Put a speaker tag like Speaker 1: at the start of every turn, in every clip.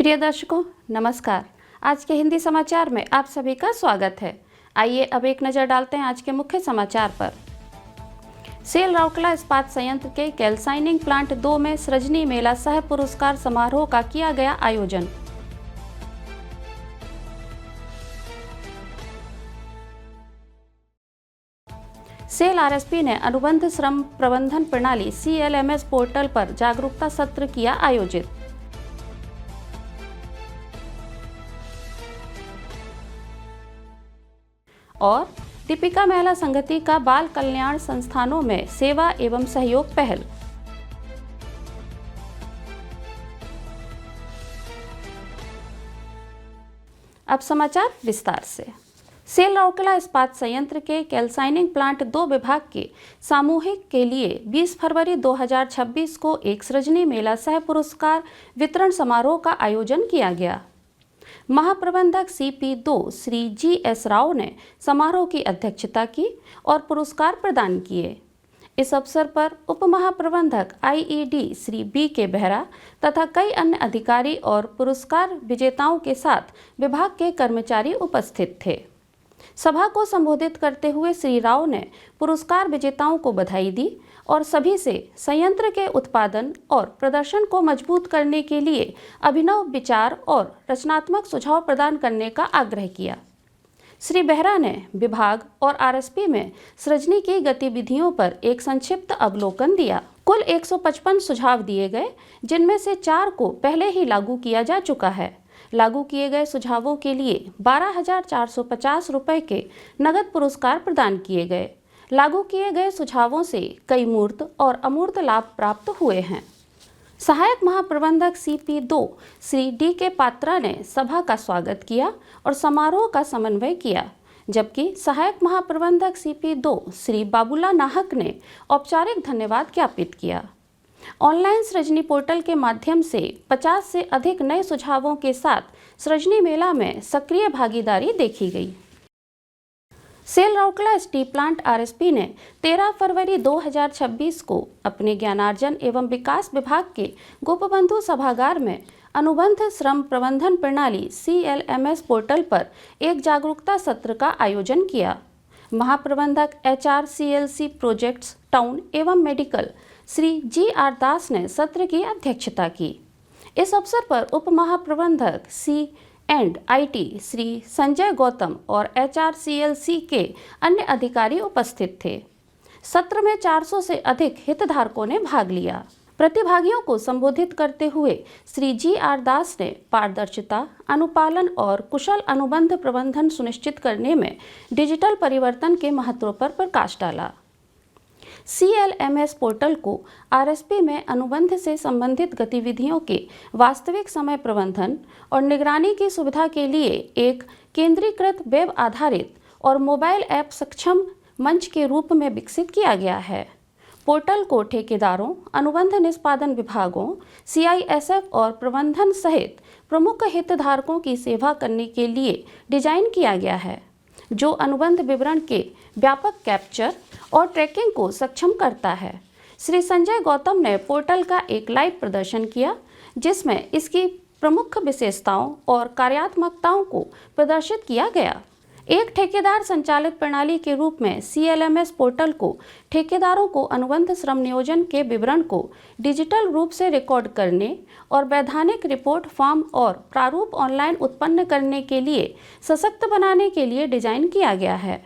Speaker 1: प्रिय दर्शकों, नमस्कार। आज के हिंदी समाचार में आप सभी का स्वागत है। आइए अब एक नज़र डालते हैं आज के मुख्य समाचार पर। सेल राउरकेला इस्पात संयंत्र के कैल्साइनिंग प्लांट 2 में सृजनी मेला सह पुरस्कार समारोह का किया गया आयोजन। सेल आरएसपी ने अनुबंध श्रम प्रबंधन प्रणाली CLMS पोर्टल पर जागरूकता सत्र किया आयोजित। और दीपिका महिला संगति का बाल कल्याण संस्थानों में सेवा एवं सहयोग पहल। अब समाचार विस्तार से। सेल राउरकेला इस्पात संयंत्र के कैल्साइनिंग प्लांट 2 विभाग के सामूहिक के लिए 20 फरवरी 2026 को एक सृजनी मेला सह पुरस्कार वितरण समारोह का आयोजन किया गया। महाप्रबंधक CP2 श्री GS राव ने समारोह की अध्यक्षता की और पुरस्कार प्रदान किए। इस अवसर पर उप महाप्रबंधक IED श्री BK बेहरा तथा कई अन्य अधिकारी और पुरस्कार विजेताओं के साथ विभाग के कर्मचारी उपस्थित थे। सभा को संबोधित करते हुए श्री राव ने पुरस्कार विजेताओं को बधाई दी और सभी से संयंत्र के उत्पादन और प्रदर्शन को मजबूत करने के लिए अभिनव विचार और रचनात्मक सुझाव प्रदान करने का आग्रह किया। श्री बेहरा ने विभाग और RSP में सृजनी की गतिविधियों पर एक संक्षिप्त अवलोकन दिया। कुल 155 सुझाव दिए गए, जिनमें से 4 को पहले ही लागू किया जा चुका है। लागू किए गए सुझावों के लिए 12,450 रुपये के नगद पुरस्कार प्रदान किए गए। लागू किए गए सुझावों से कई मूर्त और अमूर्त लाभ प्राप्त हुए हैं। सहायक महाप्रबंधक CP2 श्री DK पात्रा ने सभा का स्वागत किया और समारोह का समन्वय किया, जबकि सहायक महाप्रबंधक CP2 श्री बाबूला नाहक ने औपचारिक धन्यवाद ज्ञापित किया। ऑनलाइन सृजनी पोर्टल के माध्यम से 50 से अधिक नए सुझावों के साथ सृजनी मेला में सक्रिय भागीदारी देखी गई। SAIL Rourkela steel plant RSP ने 13 फरवरी 2026 को अपने ज्ञानार्जन एवं विकास विभाग के गोपबंधु सभागार में अनुबंध श्रम प्रबंधन प्रणाली CLMS पोर्टल पर एक जागरूकता सत्र का आयोजन किया। महाप्रबंधक HRCLC प्रोजेक्ट्स टाउन एवं मेडिकल श्री GR दास ने सत्र की अध्यक्षता की। इस अवसर पर उप महाप्रबंधक C&IT श्री संजय गौतम और HRCLC के अन्य अधिकारी उपस्थित थे। सत्र में 400 से अधिक हितधारकों ने भाग लिया। प्रतिभागियों को संबोधित करते हुए श्री GR दास ने पारदर्शिता, अनुपालन और कुशल अनुबंध प्रबंधन सुनिश्चित करने में डिजिटल परिवर्तन के महत्व पर प्रकाश डाला। CLMS पोर्टल को RSP में अनुबंध से संबंधित गतिविधियों के वास्तविक समय प्रबंधन और निगरानी की सुविधा के लिए एक केंद्रीकृत वेब आधारित और मोबाइल ऐप सक्षम मंच के रूप में विकसित किया गया है। पोर्टल को ठेकेदारों, अनुबंध निष्पादन विभागों, CISF और प्रबंधन सहित प्रमुख हितधारकों की सेवा करने के लिए डिजाइन किया गया है, जो अनुबंध विवरण के व्यापक कैप्चर और ट्रैकिंग को सक्षम करता है। श्री संजय गौतम ने पोर्टल का एक लाइव प्रदर्शन किया, जिसमें इसकी प्रमुख विशेषताओं और कार्यात्मकताओं को प्रदर्शित किया गया। एक ठेकेदार संचालित प्रणाली के रूप में CLMS पोर्टल को ठेकेदारों को अनुबंध श्रम नियोजन के विवरण को डिजिटल रूप से रिकॉर्ड करने और वैधानिक रिपोर्ट फॉर्म और प्रारूप ऑनलाइन उत्पन्न करने के लिए सशक्त बनाने के लिए डिजाइन किया गया है।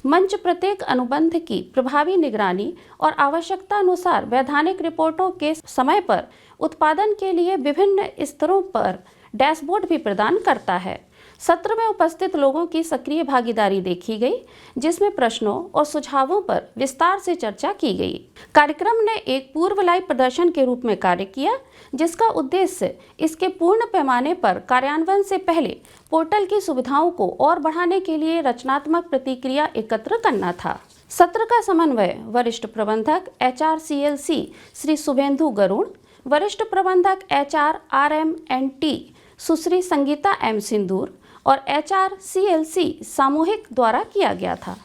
Speaker 1: मंच प्रत्येक अनुबंध की प्रभावी निगरानी और आवश्यकता अनुसार वैधानिक रिपोर्टों के समय पर उत्पादन के लिए विभिन्न स्तरों पर डैशबोर्ड भी प्रदान करता है। सत्र में उपस्थित लोगों की सक्रिय भागीदारी देखी गई, जिसमें प्रश्नों और सुझावों पर विस्तार से चर्चा की गई। कार्यक्रम ने एक पूर्व लाइव प्रदर्शन के रूप में कार्य किया, जिसका उद्देश्य इसके पूर्ण पैमाने पर कार्यान्वयन से पहले पोर्टल की सुविधाओं को और बढ़ाने के लिए रचनात्मक प्रतिक्रिया एकत्र करना था। सत्र का समन्वय वरिष्ठ प्रबंधक HRCLC श्री शुभेंदु गरुड़, वरिष्ठ प्रबंधक HRRMNT सुश्री संगीता M सिंदूर और HRCLC सामूहिक द्वारा किया गया था।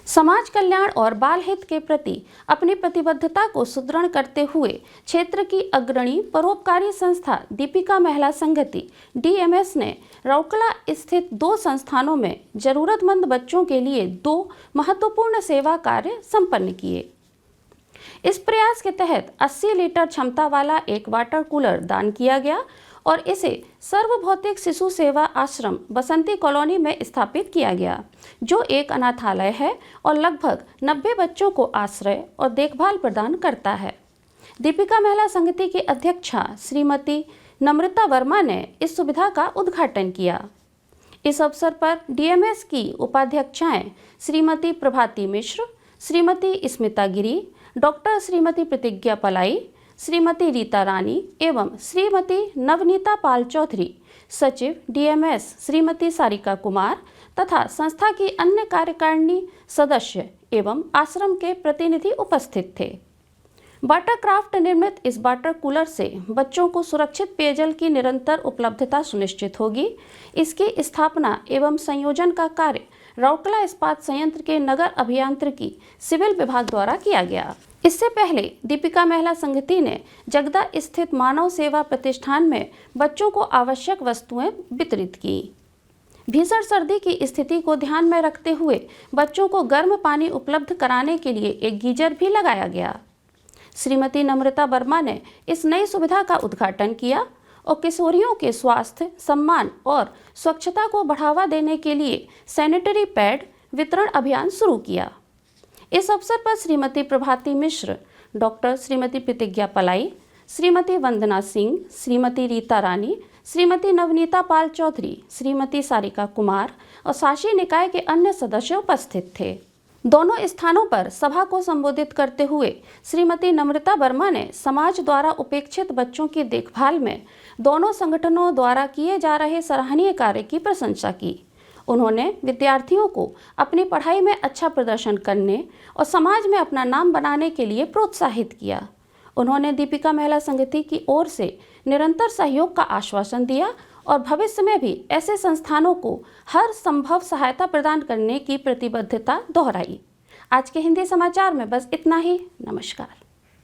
Speaker 1: समाज कल्याण और बाल हित के प्रति अपनी प्रतिबद्धता को सुदृढ़ करते हुए क्षेत्र की अग्रणी परोपकारी संस्था दीपिका महिला संगति DMS ने रौकला स्थित 2 संस्थानों में जरूरतमंद बच्चों के लिए 2 महत्वपूर्ण सेवा कार्य संपन्न किए। इस प्रयास के तहत 80 लीटर क्षमता वाला एक वाटर कूलर दान किया गया और इसे सर्वभौतिक शिशु सेवा आश्रम बसंती कॉलोनी में स्थापित किया गया, जो एक अनाथालय है और लगभग 90 बच्चों को आश्रय और देखभाल प्रदान करता है। दीपिका महिला संगति की अध्यक्षा श्रीमती नम्रता वर्मा ने इस सुविधा का उद्घाटन किया। इस अवसर पर DMS की उपाध्यक्षाएं श्रीमती प्रभाती मिश्र, श्रीमती स्मिता गिरी, डॉक्टर श्रीमती प्रतिज्ञा पलाई, श्रीमती रीता रानी एवं श्रीमती नवनीता पाल चौधरी, सचिव DMS श्रीमती सारिका कुमार तथा संस्था की अन्य कार्यकारिणी सदस्य एवं आश्रम के प्रतिनिधि उपस्थित थे। वाटरक्राफ्ट निर्मित इस वाटर कूलर से बच्चों को सुरक्षित पेयजल की निरंतर उपलब्धता सुनिश्चित होगी। इसकी स्थापना एवं संयोजन का कार्य रौकला इस्पात संयंत्र के नगर अभियांत्रिकी सिविल विभाग द्वारा किया गया। इससे पहले दीपिका महिला संगति ने जगदा स्थित मानव सेवा प्रतिष्ठान में बच्चों को आवश्यक वस्तुएं वितरित की। भीषण सर्दी की स्थिति को ध्यान में रखते हुए बच्चों को गर्म पानी उपलब्ध कराने के लिए एक गीजर भी लगाया गया। श्रीमती नम्रता वर्मा ने इस नई सुविधा का उद्घाटन किया और किशोरियों के स्वास्थ्य, सम्मान और स्वच्छता को बढ़ावा देने के लिए सैनिटरी पैड वितरण अभियान शुरू किया। इस अवसर पर श्रीमती प्रभाती मिश्र, डॉक्टर श्रीमती प्रतिज्ञा पलाई, श्रीमती वंदना सिंह, श्रीमती रीता रानी, श्रीमती नवनीता पाल चौधरी, श्रीमती सारिका कुमार और शासी निकाय के अन्य सदस्य उपस्थित थे। दोनों स्थानों पर सभा को संबोधित करते हुए श्रीमती नम्रता वर्मा ने समाज द्वारा उपेक्षित बच्चों की देखभाल में दोनों संगठनों द्वारा किए जा रहे सराहनीय कार्य की प्रशंसा की। उन्होंने विद्यार्थियों को अपनी पढ़ाई में अच्छा प्रदर्शन करने और समाज में अपना नाम बनाने के लिए प्रोत्साहित किया। उन्होंने दीपिका महिला संगति की ओर से निरंतर सहयोग का आश्वासन दिया और भविष्य में भी ऐसे संस्थानों को हर संभव सहायता प्रदान करने की प्रतिबद्धता दोहराई। आज के हिंदी समाचार में बस इतना ही। नमस्कार।